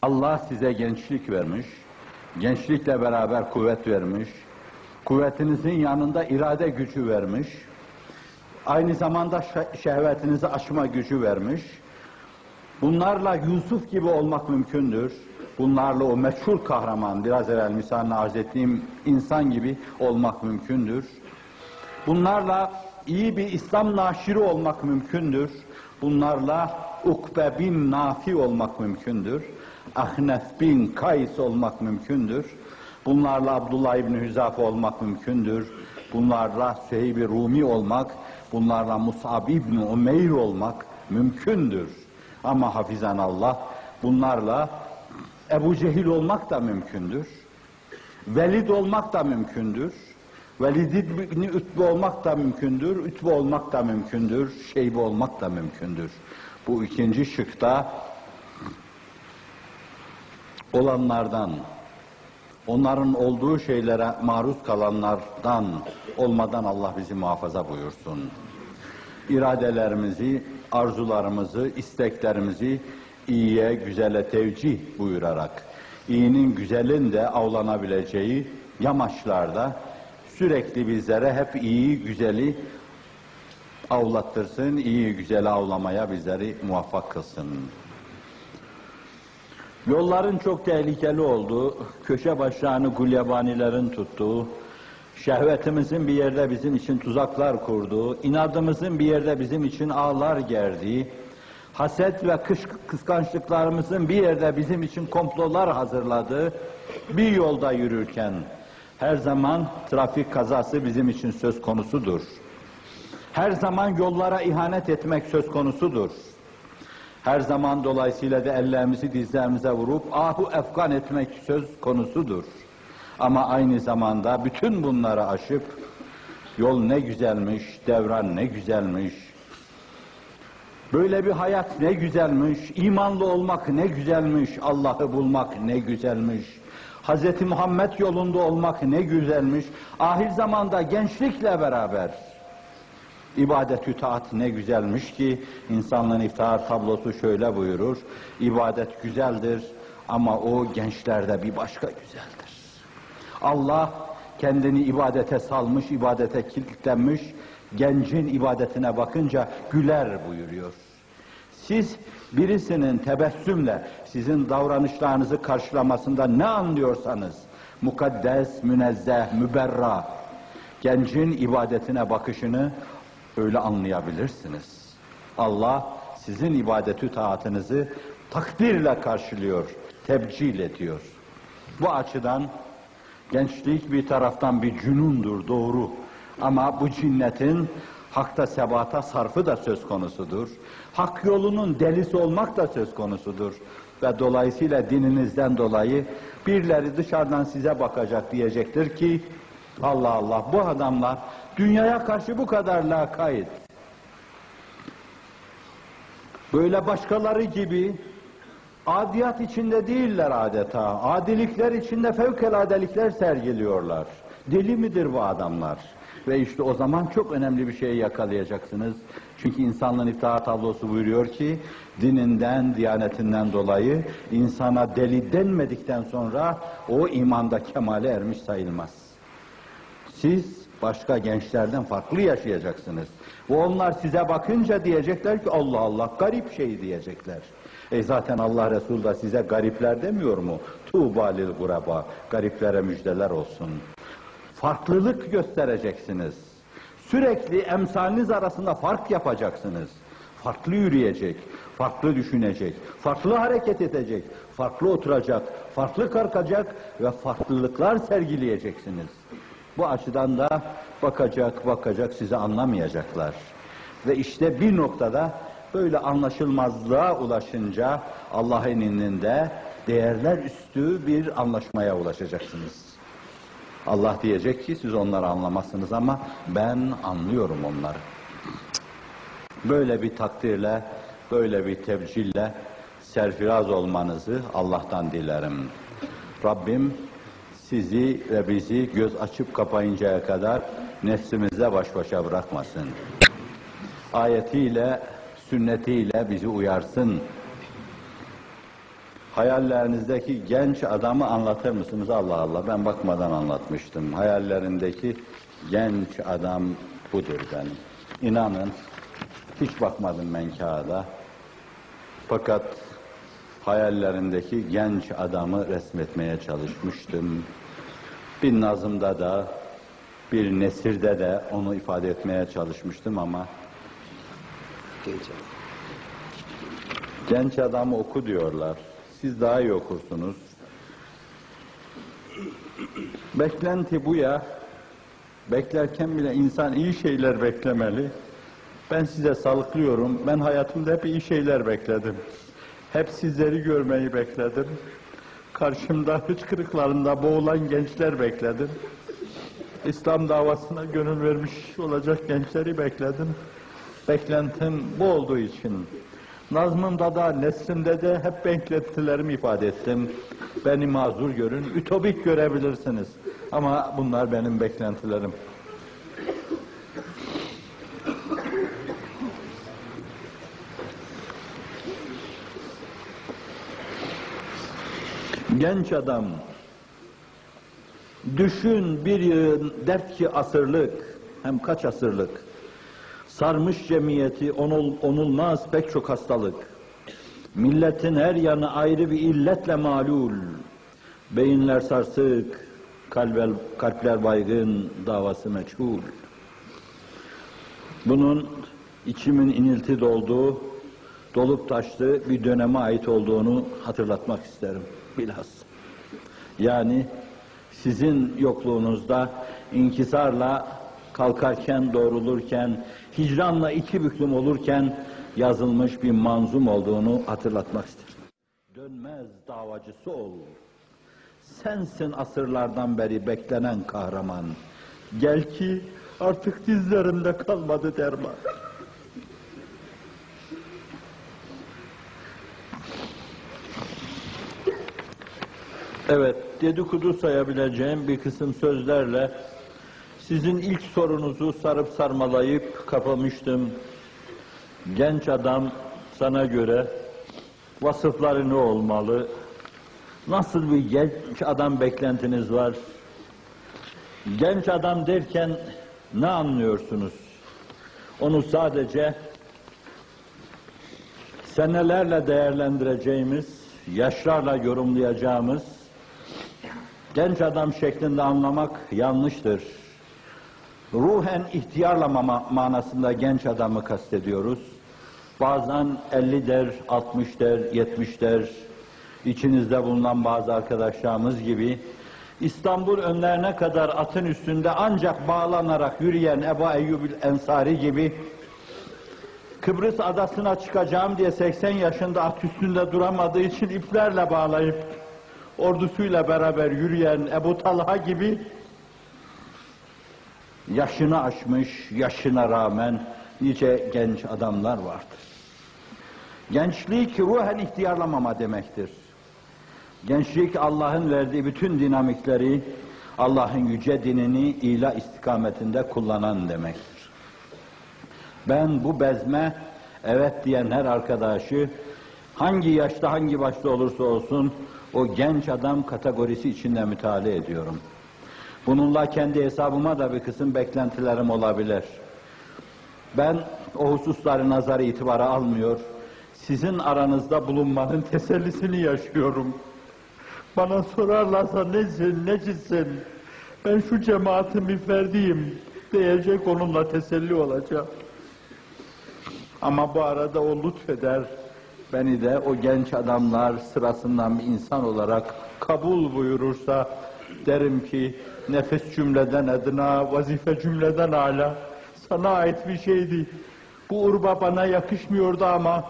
Allah size gençlik vermiş, gençlikle beraber kuvvet vermiş, kuvvetinizin yanında irade gücü vermiş, aynı zamanda şehvetinizi aşma gücü vermiş. Bunlarla Yusuf gibi olmak mümkündür. Bunlarla o meçhul kahraman, biraz evvel misalini arz ettiğim insan gibi olmak mümkündür. Bunlarla iyi bir İslam naşiri olmak mümkündür. Bunlarla Ukbe bin Nafi olmak mümkündür. Ahnef bin Kays olmak mümkündür. Bunlarla Abdullah İbni Hüzafe olmak mümkündür. Bunlarla Süheyb-i Rumi olmak, bunlarla Mus'ab İbni Umeyr olmak mümkündür. Ama hafizanallah, bunlarla Ebu Cehil olmak da mümkündür. Velid olmak da mümkündür. Velid İbni Ütbe olmak da mümkündür. Ütbe olmak da mümkündür. Şeybe olmak da mümkündür. Bu ikinci şıkta olanlardan, onların olduğu şeylere maruz kalanlardan olmadan Allah bizi muhafaza buyursun. İradelerimizi, arzularımızı, isteklerimizi iyiye, güzele tevcih buyurarak, iyinin güzelin de avlanabileceği yamaçlarda sürekli bizlere hep iyi, güzeli avlattırsın, iyi, güzeli avlamaya bizleri muvaffak kılsın. Yolların çok tehlikeli olduğu, köşe başlarını gulyabanilerin tuttuğu, şehvetimizin bir yerde bizim için tuzaklar kurduğu, inadımızın bir yerde bizim için ağlar gerdiği, haset ve kıskançlıklarımızın bir yerde bizim için komplolar hazırladığı bir yolda yürürken her zaman trafik kazası bizim için söz konusudur. Her zaman yollara ihanet etmek söz konusudur. Her zaman dolayısıyla da ellerimizi dizlerimize vurup ahu efkan etmek söz konusudur. Ama aynı zamanda bütün bunları aşıp yol ne güzelmiş, devran ne güzelmiş, böyle bir hayat ne güzelmiş, imanlı olmak ne güzelmiş, Allah'ı bulmak ne güzelmiş, Hz. Muhammed yolunda olmak ne güzelmiş, ahir zamanda gençlikle beraber İbadet-ü taat ne güzelmiş ki insanlığın iftihar tablosu şöyle buyurur. İbadet güzeldir ama o gençlerde bir başka güzeldir. Allah kendini ibadete salmış, ibadete kilitlenmiş, gencin ibadetine bakınca güler buyuruyor. Siz birisinin tebessümle sizin davranışlarınızı karşılamasında ne anlıyorsanız, mukaddes, münezzeh, müberra, gencin ibadetine bakışını öyle anlayabilirsiniz. Allah sizin ibadetü taatınızı takdirle karşılıyor, tebcil ediyor. Bu açıdan gençlik bir taraftan bir cünundur, doğru. Ama bu cinnetin hakta sebata sarfı da söz konusudur. Hak yolunun delisi olmak da söz konusudur. Ve dolayısıyla dininizden dolayı birileri dışarıdan size bakacak, diyecektir ki Allah Allah, bu adamlar dünyaya karşı bu kadar lakayt, böyle başkaları gibi adiyat içinde değiller adeta, adilikler içinde fevkaladelikler sergiliyorlar. Deli midir bu adamlar? Ve işte o zaman çok önemli bir şeyi yakalayacaksınız. Çünkü insanlığın iftihar tablosu buyuruyor ki, dininden, diyanetinden dolayı insana deli denmedikten sonra o imanda kemale ermiş sayılmaz. Siz başka gençlerden farklı yaşayacaksınız. Ve onlar size bakınca diyecekler ki Allah Allah, garip şey diyecekler. Zaten Allah Resulü da size garipler demiyor mu? Tuğba lil gureba, gariplere müjdeler olsun. Farklılık göstereceksiniz. Sürekli emsaliniz arasında fark yapacaksınız. Farklı yürüyecek, farklı düşünecek, farklı hareket edecek, farklı oturacak, farklı kalkacak ve farklılıklar sergileyeceksiniz. Bu açıdan da bakacak sizi anlamayacaklar. Ve işte bir noktada böyle anlaşılmazlığa ulaşınca Allah'ın indinde değerler üstü bir anlaşmaya ulaşacaksınız. Allah diyecek ki siz onları anlamazsınız ama ben anlıyorum onları. Böyle bir takdirle, böyle bir tebcille serfiraz olmanızı Allah'tan dilerim. Rabbim sizi ve bizi göz açıp kapayıncaya kadar nefsimizle baş başa bırakmasın. Ayetiyle, sünnetiyle bizi uyarsın. Hayallerinizdeki genç adamı anlatır mısınız? Allah Allah, ben bakmadan anlatmıştım. Hayallerindeki genç adam budur benim. İnanın, hiç bakmadım ben kağıda. Fakat hayallerindeki genç adamı resmetmeye çalışmıştım. Bir nazımda da, bir nesirde de onu ifade etmeye çalışmıştım ama genç adamı oku diyorlar. Siz daha iyi okursunuz. Beklenti bu ya. Beklerken bile insan iyi şeyler beklemeli. Ben size salıklıyorum. Ben hayatımda hep iyi şeyler bekledim. Hep sizleri görmeyi bekledim. Karşımda hıçkırıklarında boğulan gençler bekledim. İslam davasına gönül vermiş olacak gençleri bekledim. Beklentim bu olduğu için. Nazmımda da, nesrimde de hep beklentilerimi ifade ettim. Beni mazur görün, ütopik görebilirsiniz. Ama bunlar benim beklentilerim. Genç adam, düşün bir yığın dert ki asırlık, hem kaç asırlık, sarmış cemiyeti onulmaz pek çok hastalık. Milletin her yanı ayrı bir illetle malul, beyinler sarsık, kalpler baygın, davası meçhul. Bunun içimin inilti dolduğu, dolup taştığı bir döneme ait olduğunu hatırlatmak isterim bilhassa. Yani sizin yokluğunuzda inkisarla kalkarken, doğrulurken, hicranla iki büklüm olurken yazılmış bir manzum olduğunu hatırlatmak isterim. Dönmez davacısı ol. Sensin asırlardan beri beklenen kahraman. Gel ki artık dizlerimde kalmadı derman. Evet, dedikodu sayabileceğim bir kısım sözlerle sizin ilk sorunuzu sarıp sarmalayıp kapamıştım. Genç adam sana göre vasıfları ne olmalı? Nasıl bir genç adam beklentiniz var? Genç adam derken ne anlıyorsunuz? Onu sadece senelerle değerlendireceğimiz, yaşlarla yorumlayacağımız genç adam şeklinde anlamak yanlıştır. Ruhen ihtiyarlamama manasında genç adamı kastediyoruz. Bazen 50 der, 60 der, 70 der. İçinizde bulunan bazı arkadaşlarımız gibi İstanbul önlerine kadar atın üstünde ancak bağlanarak yürüyen Ebu Eyyub Ensari gibi Kıbrıs adasına çıkacağım diye 80 yaşında at üstünde duramadığı için iplerle bağlayıp ordusuyla beraber yürüyen Ebu Talha gibi yaşını aşmış, yaşına rağmen nice genç adamlar vardır. Gençlik ruhen ihtiyarlamama demektir. Gençlik Allah'ın verdiği bütün dinamikleri, Allah'ın yüce dinini ila istikametinde kullanan demektir. Ben bu bezme evet diyen her arkadaşı hangi yaşta hangi başta olursa olsun o genç adam kategorisi içinde müteala ediyorum. Bununla kendi hesabıma da bir kısım beklentilerim olabilir. Ben o hususları nazara itibara almıyor, sizin aranızda bulunmanın tesellisini yaşıyorum. Bana sorarlarsa nesin, necisin, ben şu cemaatin bir ferdiyim diyecek, onunla teselli olacağım. Ama bu arada o lütfeder, beni de o genç adamlar sırasından bir insan olarak kabul buyurursa, derim ki nefes cümleden edna, vazife cümleden âlâ, sana ait bir şeydi. Bu urba bana yakışmıyordu ama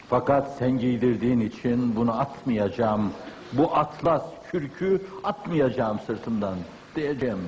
fakat sen giydirdiğin için bunu atmayacağım. Bu atlas kürkü atmayacağım sırtımdan diyeceğim.